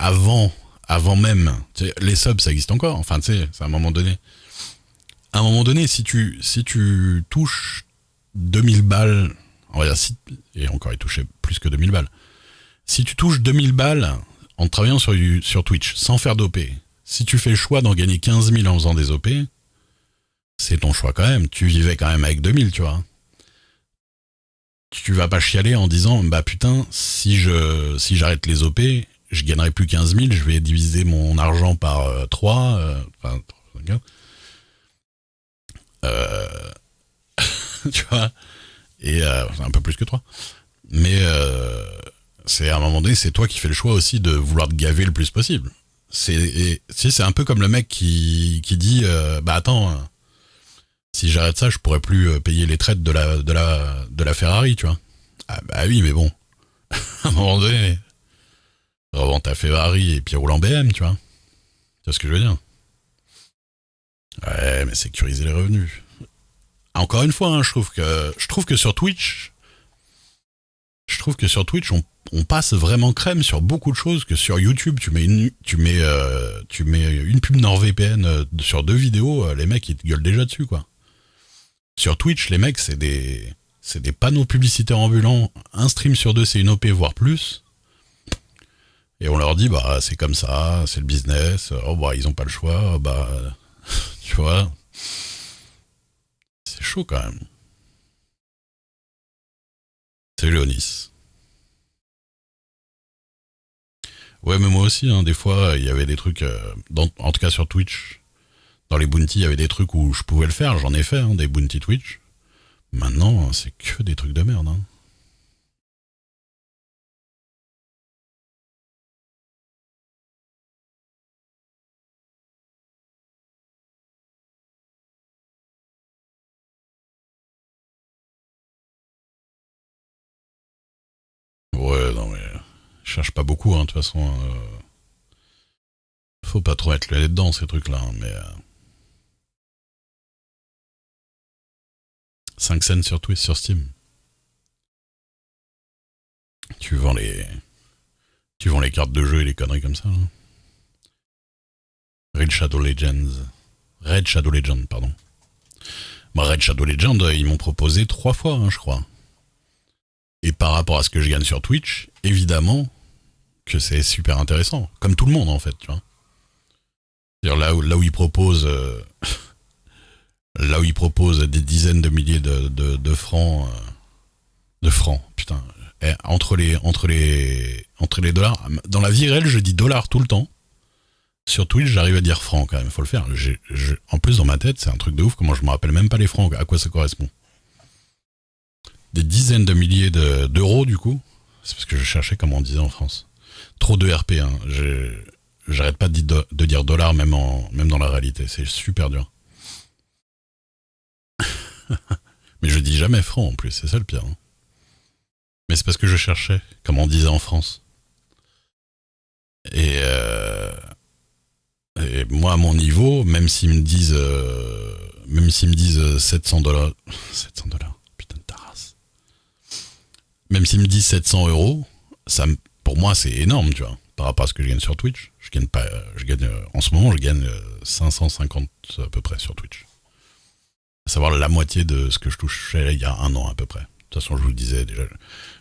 avant même, les subs ça existe encore, enfin tu sais, c'est à un moment donné. À un moment donné, si tu touches 2000 balles, on va dire, et encore il touchait plus que 2000 balles, si tu touches 2000 balles en travaillant sur Twitch sans faire d'OP, si tu fais le choix d'en gagner 15 000 en faisant des OP, c'est ton choix quand même, tu vivais quand même avec 2000, tu vois. Tu vas pas chialer en disant, bah putain, si j'arrête les OP, je gagnerai plus 15 000, je vais diviser mon argent par 3, enfin, tu vois, et un peu plus que 3. Mais c'est à un moment donné, c'est toi qui fais le choix aussi de vouloir te gaver le plus possible. C'est un peu comme le mec qui dit, bah attends, si j'arrête ça, je pourrais plus payer les traites de la Ferrari, tu vois. Ah bah oui, mais bon, à un moment donné, revends ta Ferrari et puis roule en BM, tu vois. Tu vois ce que je veux dire? Ouais, mais sécuriser les revenus. Encore une fois, hein, je trouve que sur Twitch, on passe vraiment crème sur beaucoup de choses que sur YouTube, tu mets une pub NordVPN sur 2 vidéos, les mecs ils te gueulent déjà dessus, quoi. Sur Twitch, les mecs c'est des panneaux publicitaires ambulants, un stream sur 2 c'est une OP voire plus. Et on leur dit bah c'est comme ça, c'est le business, oh bah ils ont pas le choix, bah tu vois, c'est chaud quand même. C'est Léonis. Ouais, mais moi aussi, hein, des fois, il y avait des trucs, en tout cas sur Twitch, dans les bounties, il y avait des trucs où je pouvais le faire, j'en ai fait, hein, des bounties Twitch. Maintenant, c'est que des trucs de merde. Hein. Ouais, non, mais je cherche pas beaucoup, hein, de toute façon. Faut pas trop mettre le nez dedans, ces trucs-là, hein, mais 5 cents sur Twitch, sur Steam. Tu vends les, tu vends les cartes de jeu et les conneries comme ça. Hein. Red Shadow Legends. Red Shadow Legend, pardon. Bah, Red Shadow Legend, ils m'ont proposé 3 fois, hein, je crois. Et par rapport à ce que je gagne sur Twitch, évidemment que c'est super intéressant. Comme tout le monde, en fait, tu vois. C'est-à-dire là où ils proposent... là où ils proposent des dizaines de milliers de francs... de francs, putain. Entre les dollars... Dans la vie réelle, je dis dollars tout le temps. Sur Twitch, j'arrive à dire francs, quand même. Faut le faire. En plus, dans ma tête, c'est un truc de ouf. Comment je me rappelle même pas les francs. À quoi ça correspond. Des dizaines de milliers d'euros, du coup. C'est parce que je cherchais comment on disait en France. Trop de RP, hein. J'arrête pas de dire dollars, même dans la réalité. C'est super dur. Mais je dis jamais francs, en plus. C'est ça le pire. Hein. Mais c'est parce que je cherchais, comme on disait en France. Et moi, à mon niveau, même s'ils me disent 700 dollars, 700 dollars, putain de ta race. Même s'ils me disent 700 euros, pour moi, c'est énorme, tu vois, par rapport à ce que je gagne sur Twitch. En ce moment, je gagne 550 à peu près sur Twitch. À savoir la moitié de ce que je touchais il y a 1 an à peu près. De toute façon, je vous disais que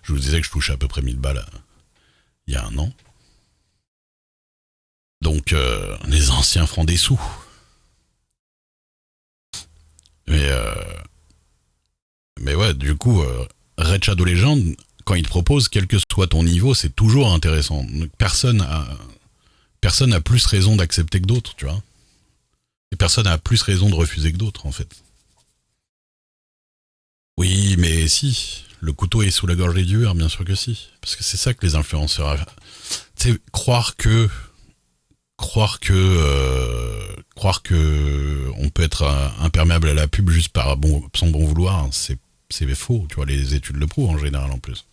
je touchais à peu près 1000 balles il y a 1 an. Donc, les anciens feront des sous. Mais ouais, du coup, Red Shadow Legend, quand il te propose, quel que soit ton niveau, c'est toujours intéressant. Personne a plus raison d'accepter que d'autres, tu vois. Et personne a plus raison de refuser que d'autres, en fait. Oui, mais si. Le couteau est sous la gorge des dieux, bien sûr que si. Parce que c'est ça que les influenceurs... Tu sais, croire que on peut être imperméable à la pub juste par son bon vouloir, c'est faux, tu vois, les études le prouvent en général en plus.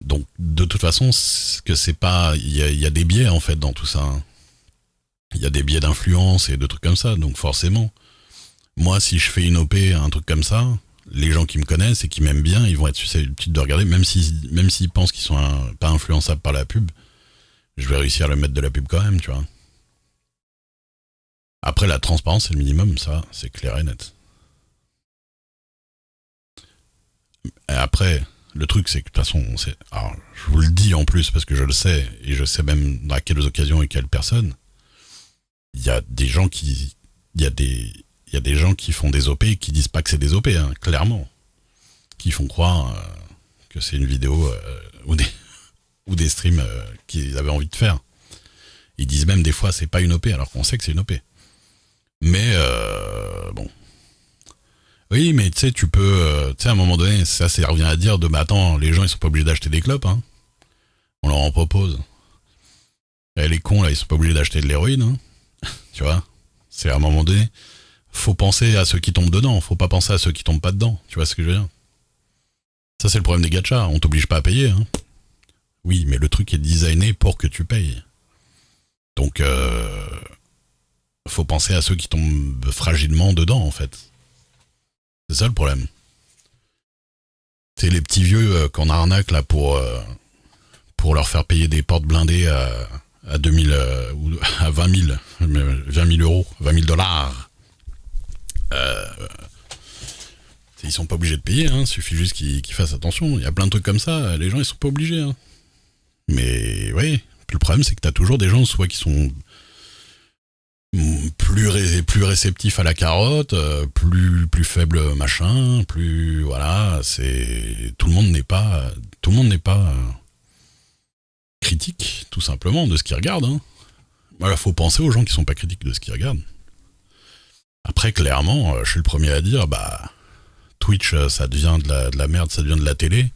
Donc de toute façon, c'est pas, il y a des biais en fait dans tout ça. Hein. Il y a des biais d'influence et de trucs comme ça, donc forcément, moi si je fais une OP, un truc comme ça, les gens qui me connaissent et qui m'aiment bien, ils vont être susceptibles de regarder, même s'ils pensent qu'ils sont pas influençables par la pub. je vais réussir à le mettre de la pub quand même, tu vois. Après, la transparence, c'est le minimum, ça, c'est clair et net. Et après, le truc, c'est que de toute façon, alors, je vous le dis en plus parce que je le sais, et je sais même dans quelles occasions et quelles personnes, il y a des gens qui. Il y a des gens qui font des OP et qui disent pas que c'est des OP, hein, clairement. Qui font croire que c'est une vidéo ou des streams qu'ils avaient envie de faire. Ils disent même des fois c'est pas une OP alors qu'on sait que c'est une OP. Mais bon. Oui, mais tu sais, tu peux. Tu sais, à un moment donné, ça revient à dire de bah attends, les gens ils sont pas obligés d'acheter des clopes, hein. On leur en propose. Et les cons là, ils sont pas obligés d'acheter de l'héroïne, hein. Tu vois. C'est à un moment donné, faut penser à ceux qui tombent dedans, faut pas penser à ceux qui tombent pas dedans. Tu vois ce que je veux dire? Ça c'est le problème des gachas, on t'oblige pas à payer, hein. Oui, mais le truc est designé pour que tu payes. Donc faut penser à ceux qui tombent fragilement dedans en fait. C'est ça le problème. C'est les petits vieux qu'on arnaque là pour leur faire payer des portes blindées à 2000 ou à 20 000, 20 000 euros, 20 000 dollars. Euh, Ils sont pas obligés de payer, hein, suffit juste qu'ils fassent attention. Il y a plein de trucs comme ça, les gens ils sont pas obligés. Hein. Mais oui, le problème c'est que t'as toujours des gens soit qui sont plus réceptifs à la carotte, plus faible machin, plus voilà, c'est tout le monde n'est pas critique tout simplement de ce qu'ils regardent. Hein. Voilà, faut penser aux gens qui sont pas critiques de ce qu'ils regardent. Après clairement, je suis le premier à dire bah Twitch ça devient de la merde, ça devient de la télé.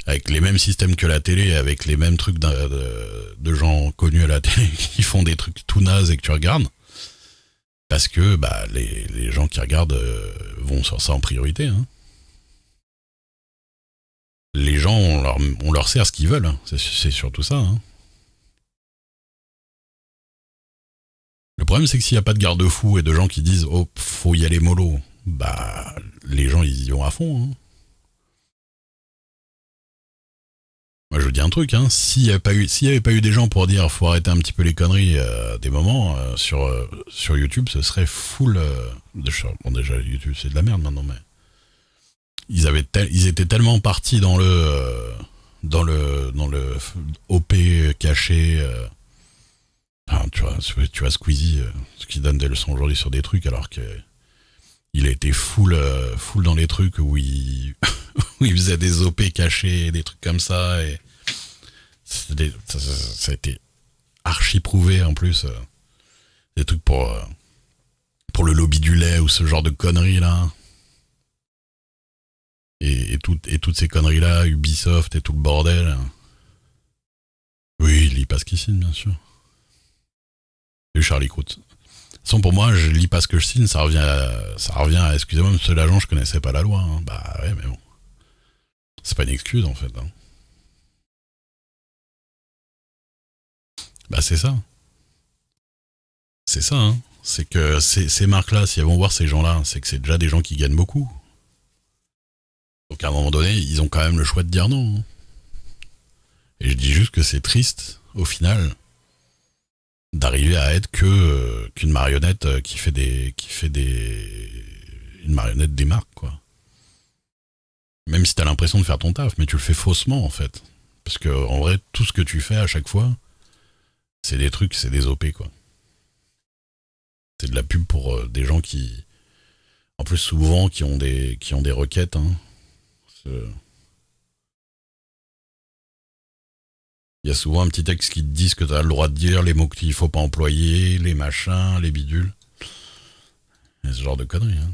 Avec les mêmes systèmes que la télé, avec les mêmes trucs de gens connus à la télé qui font des trucs tout nazes et que tu regardes. Parce que bah, les gens qui regardent vont sur ça en priorité. Hein. Les gens, on leur sert ce qu'ils veulent. Hein. C'est surtout ça. Hein. Le problème, c'est que s'il n'y a pas de garde-fou et de gens qui disent oh, faut y aller mollo, bah, les gens, ils y vont à fond. Hein. Moi, je vous dis un truc, hein. S'il n'y avait pas eu des gens pour dire faut arrêter un petit peu les conneries des moments sur YouTube, ce serait full. Bon, déjà, YouTube, c'est de la merde maintenant, mais. Ils étaient tellement partis dans le OP caché. Tu vois Squeezie, ce qui donne des leçons aujourd'hui sur des trucs, alors que il a été full dans les trucs où il, où il faisait des OP cachés, des trucs comme ça, et ça a été archi prouvé en plus. Des trucs pour le lobby du lait ou ce genre de conneries là. Et toutes ces conneries là, Ubisoft et tout le bordel. Oui, lis pas ce qu'il signe, bien sûr. Et Charlie Croûte. Sans pour moi, je lis pas ce que je signe, ça revient à excusez-moi, monsieur l'agent, je connaissais pas la loi. Hein. Bah ouais, mais bon. C'est pas une excuse en fait. Hein. Bah c'est ça. C'est ça, hein. C'est que ces marques-là, si elles vont voir ces gens-là, c'est que c'est déjà des gens qui gagnent beaucoup. Donc à un moment donné, ils ont quand même le choix de dire non. Hein. Et je dis juste que c'est triste, au final, d'arriver à être qu'une marionnette une marionnette des marques, quoi. Même si t'as l'impression de faire ton taf, mais tu le fais faussement, en fait. Parce que, en vrai, tout ce que tu fais à chaque fois, c'est des trucs, c'est des OP, quoi. C'est de la pub pour des gens qui, en plus souvent, qui ont des requêtes, hein. Il y a souvent un petit texte qui te dit ce que tu as le droit de dire, les mots qu'il faut pas employer, les machins, les bidules. Et ce genre de conneries. Hein.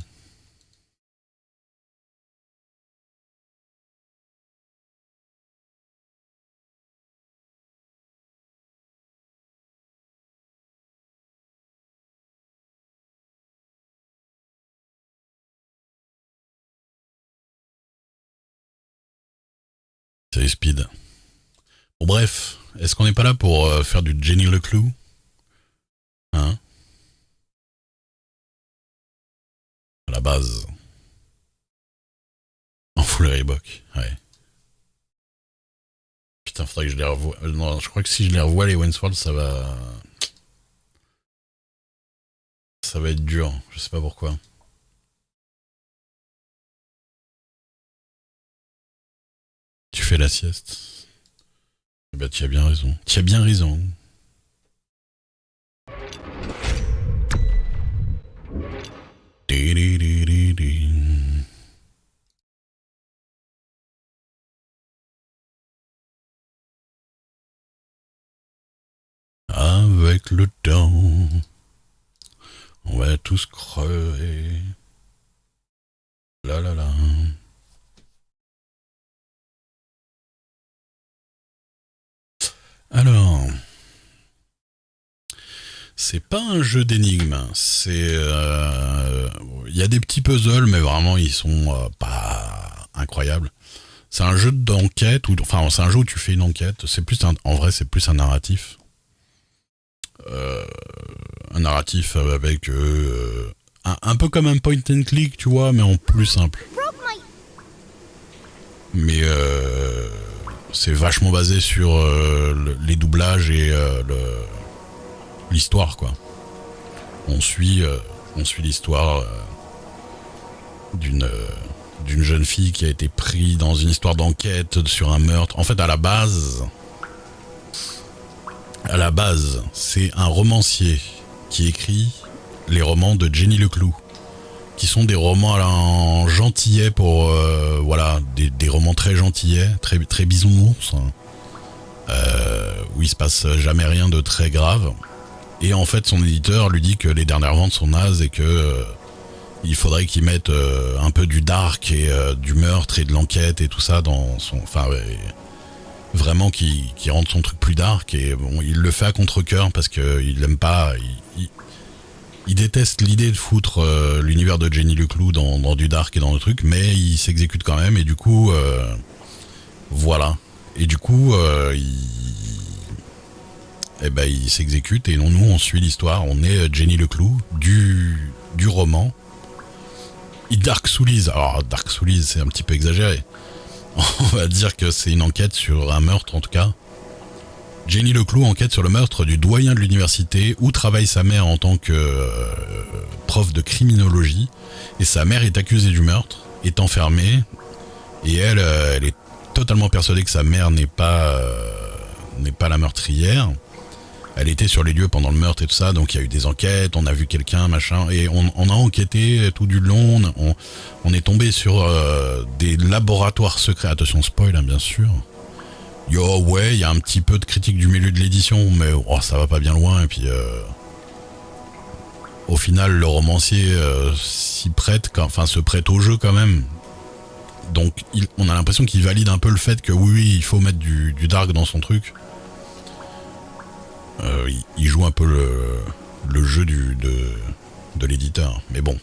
C'est speed. Bon bref, est-ce qu'on n'est pas là pour faire du Jenny Leclou? Hein? À la base. En full Reebok, ouais. Putain, faudrait que je les revoie. Non, je crois que si je les revois, les Wayne's World, ça va. Ça va être dur. Je sais pas pourquoi. Tu fais la sieste. Eh ben, tu as bien raison. Tu as bien raison. Avec le temps, on va tous crever. La la la. Alors, c'est pas un jeu d'énigmes. C'est, il y a des petits puzzles, mais vraiment ils sont pas incroyables. C'est un jeu d'enquête, enfin c'est un jeu où tu fais une enquête. C'est plus en vrai, c'est plus un narratif. Euh, un narratif avec un peu comme un point and click, tu vois, mais en plus simple. Mais c'est vachement basé sur les doublages et l'histoire, quoi. On suit l'histoire d'une jeune fille qui a été prise dans une histoire d'enquête sur un meurtre. En fait, à la base, c'est un romancier qui écrit les romans de Jenny Leclou, qui sont des romans en gentillet pour voilà, des romans très gentillets, très bisounours, où il se passe jamais rien de très grave. Et en fait, son éditeur lui dit que les dernières ventes sont nazes et que il faudrait qu'il mette un peu du dark et du meurtre et de l'enquête et tout ça dans son, enfin vraiment qui rende son truc plus dark. Et bon, il le fait à contre-cœur parce que il aime pas, il déteste l'idée de foutre l'univers de Jenny Leclou dans du dark et dans le truc, mais il s'exécute quand même. Et du coup, voilà. Et du coup, il s'exécute et nous on suit l'histoire. On est Jenny Leclou du roman. Dark Soulies. Alors Dark Soulies, c'est un petit peu exagéré. On va dire que c'est une enquête sur un meurtre en tout cas. Jenny Leclou enquête sur le meurtre du doyen de l'université où travaille sa mère en tant que prof de criminologie. Et sa mère est accusée du meurtre, est enfermée. Et elle est totalement persuadée que sa mère n'est pas la meurtrière. Elle était sur les lieux pendant le meurtre et tout ça, donc il y a eu des enquêtes, on a vu quelqu'un, machin, et on a enquêté tout du long, on est tombé sur des laboratoires secrets, attention spoil hein, bien sûr. Yo ouais, il y a un petit peu de critique du milieu de l'édition, mais ça va pas bien loin, et puis au final le romancier se prête au jeu quand même. Donc on a l'impression qu'il valide un peu le fait que oui, il faut mettre du dark dans son truc. Il joue un peu le jeu de l'éditeur, mais bon.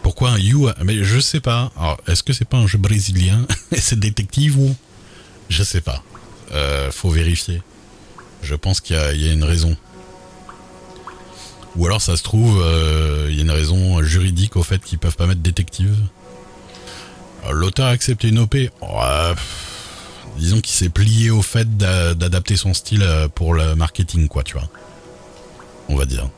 Pourquoi un You? Mais je sais pas. Alors, est-ce que c'est pas un jeu brésilien? C'est détective ou? Je sais pas. Faut vérifier. Je pense qu'il y a une raison. Ou alors ça se trouve, il y a une raison juridique au fait qu'ils peuvent pas mettre détective. Alors, l'auteur a accepté une OP. Disons qu'il s'est plié au fait d'adapter son style pour le marketing, quoi, tu vois. On va dire.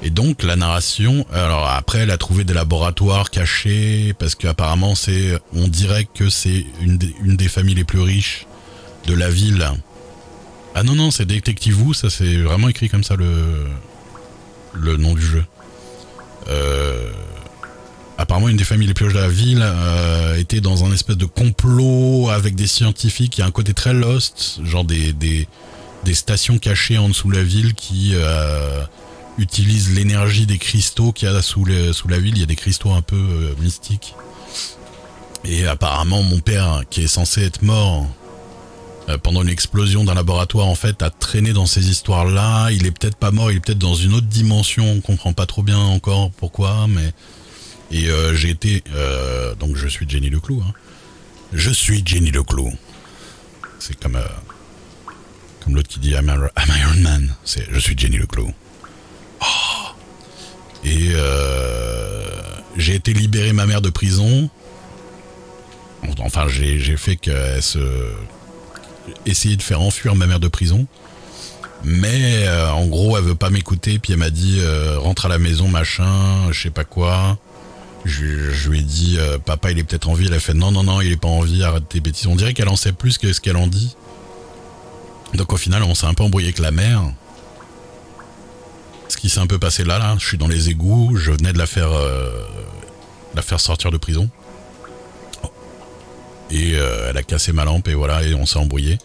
Et donc, la narration... Alors, après, elle a trouvé des laboratoires cachés, parce qu'apparemment, on dirait que c'est une des familles les plus riches de la ville. Ah non, c'est Detective Who, ça c'est vraiment écrit comme ça, le nom du jeu. Apparemment, une des familles les plus riches de la ville était dans un espèce de complot avec des scientifiques. Il y a un côté très Lost, genre des stations cachées en dessous de la ville qui utilisent l'énergie des cristaux qu'il y a sous la ville. Il y a des cristaux un peu mystiques. Et apparemment, mon père, qui est censé être mort pendant une explosion d'un laboratoire, en fait, a traîné dans ces histoires-là. Il est peut-être pas mort, il est peut-être dans une autre dimension. On comprend pas trop bien encore pourquoi, mais... Et j'ai été... donc je suis Jenny Leclou. Hein. Je suis Jenny Leclou. C'est comme l'autre qui dit I'm Iron Man. C'est je suis Jenny Leclou. Oh. Et j'ai été libéré ma mère de prison. Enfin, j'ai fait qu'elle se... essayer de faire enfuir ma mère de prison. Mais en gros, elle veut pas m'écouter. Puis elle m'a dit rentre à la maison, machin, je sais pas quoi. Je lui ai dit papa, il est peut-être en vie. Elle a fait non, il est pas en vie, arrête tes bêtises. On dirait qu'elle en sait plus que ce qu'elle en dit. Donc au final, on s'est un peu embrouillé avec la mère. Ce qui s'est un peu passé là, je suis dans les égouts. Je venais de la faire sortir de prison. Et elle a cassé ma lampe et voilà, et on s'est embrouillé.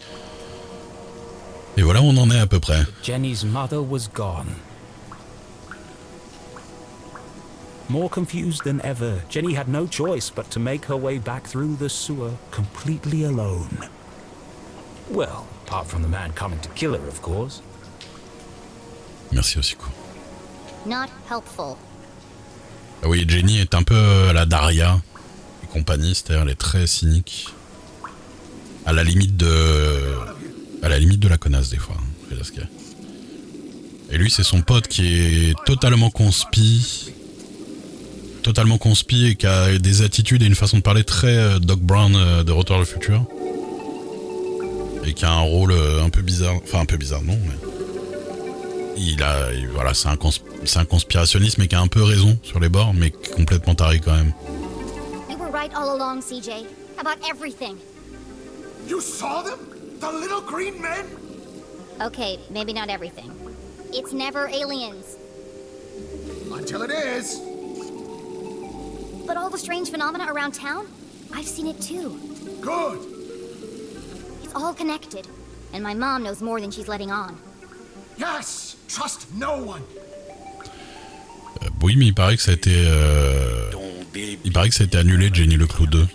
Et voilà où on en est à peu près. Jenny's mother was gone. More confused than ever, Jenny had no choice but to make her way back through the sewer completely alone. Well, apart from the man coming to kill her, of course. Merci Osiko. Not helpful. Ah oui, Jenny est un peu à la Daria et compagnie, c'est-à-dire elle est très cynique. À la limite de la connasse des fois. Et lui, c'est son pote qui est totalement conspi et qui a des attitudes et une façon de parler très Doc Brown de Retour vers le futur. Et qui a un rôle un peu bizarre, enfin un peu bizarre non, mais voilà, c'est un conspirationniste mais qui a un peu raison sur les bords, mais complètement taré quand même. You were right all along, CJ, about everything. You saw them? The little green men? Okay, maybe not everything. It's never aliens. Until it is. But all the strange phenomena around town, I've seen it too. Good. It's all connected, and my mom knows more than she's letting on. Yes, trust no one. Oui, mais il paraît que ça a été annulé, Jenny le Clou 2.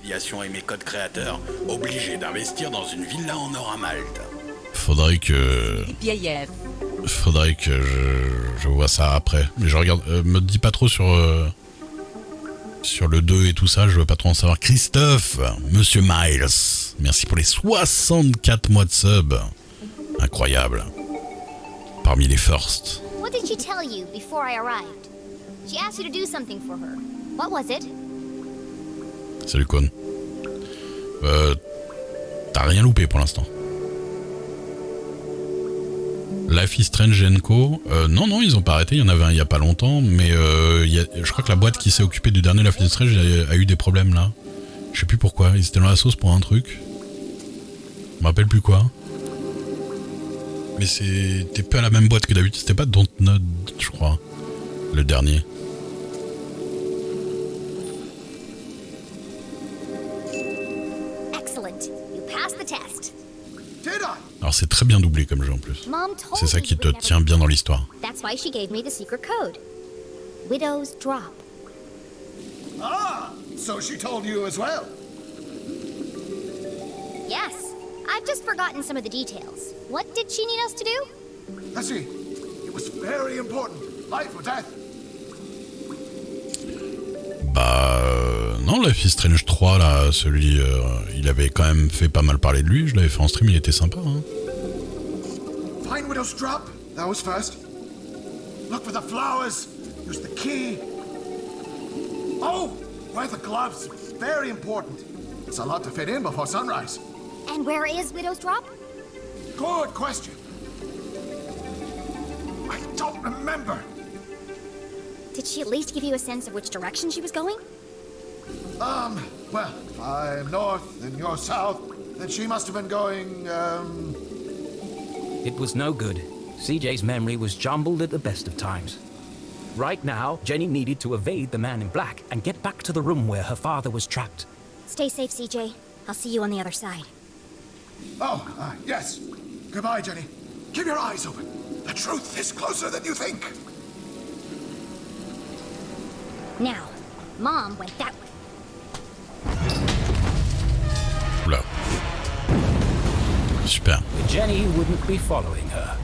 Et mes codes créateurs, obligé d'investir dans une villa en or à Malte. Faudrait que je vois ça après. Mais je regarde, me dis pas trop sur le 2 et tout ça, je veux pas trop en savoir. Christophe, Monsieur Miles, merci pour les 64 mois de sub. Incroyable. Parmi les first. What did she tell you before I arrived? She asked you to do something for her. What was it? Salut Con. T'as rien loupé pour l'instant. Life is Strange & Co. Non, ils ont pas arrêté. Il y en avait un il y a pas longtemps, mais je crois que la boîte qui s'est occupée du dernier Life is Strange a eu des problèmes là. Je sais plus pourquoi. Ils étaient dans la sauce pour un truc. Je me rappelle plus quoi. Mais c'était pas la même boîte que d'habitude. C'était pas Dontnod, je crois. Le dernier. Excellent. You passed the test. Did I? Alors c'est très bien doublé comme jeu en plus. Mom told C'est ça me qui you te would never- tient bien dans l'histoire. That's why she gave me the secret code. Widow's Drop. Ah, so she told you as well. Yes. I've just forgotten some of the details. What did she need us to do? I see. It was very important. Life or death. Non, Life is Strange 3 là, celui il avait quand même fait pas mal parler de lui, je l'avais fait en stream, il était sympa hein. Find Widow's Drop. That was first. Look for the flowers. Use the key. Oh, wear the gloves. Very important. It's a lot to fit in before sunrise. And where is Widow's Drop? Good question. I don't remember. Did she at least give you a sense of which direction she was going? Well, if I'm north and you're south, then she must have been going, It was no good. CJ's memory was jumbled at the best of times. Right now, Jenny needed to evade the man in black and get back to the room where her father was trapped. Stay safe, CJ. I'll see you on the other side. Oh, yes. Goodbye, Jenny. Keep your eyes open. The truth is closer than you think. Now, Mom went that way. Oula. Super. But Jenny wouldn't be following her.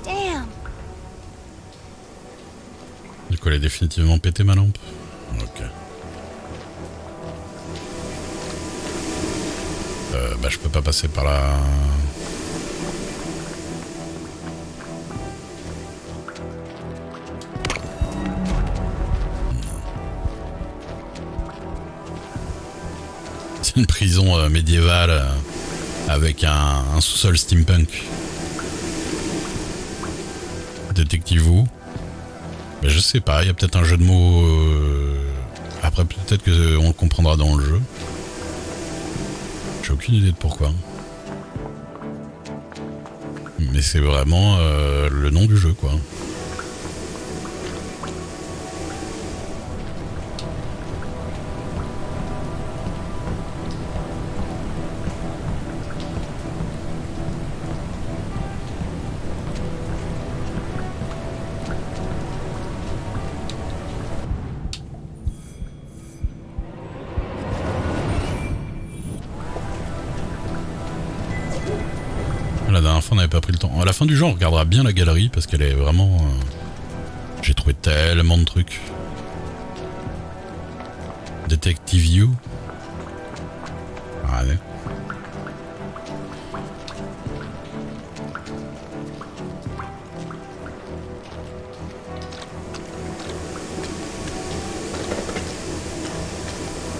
Damn. Du coup, elle a définitivement pété ma lampe. Ok. Je peux pas passer par là. C'est une prison médiévale avec un sous-sol steampunk. Detective Who. Mais je sais pas, il y a peut-être un jeu de mots. Après, peut-être qu'on le comprendra dans le jeu. J'ai aucune idée de pourquoi. Mais c'est vraiment le nom du jeu, quoi. La dernière fois on n'avait pas pris le temps. À la fin du jeu on regardera bien la galerie parce qu'elle est vraiment... J'ai trouvé tellement de trucs. Detective You.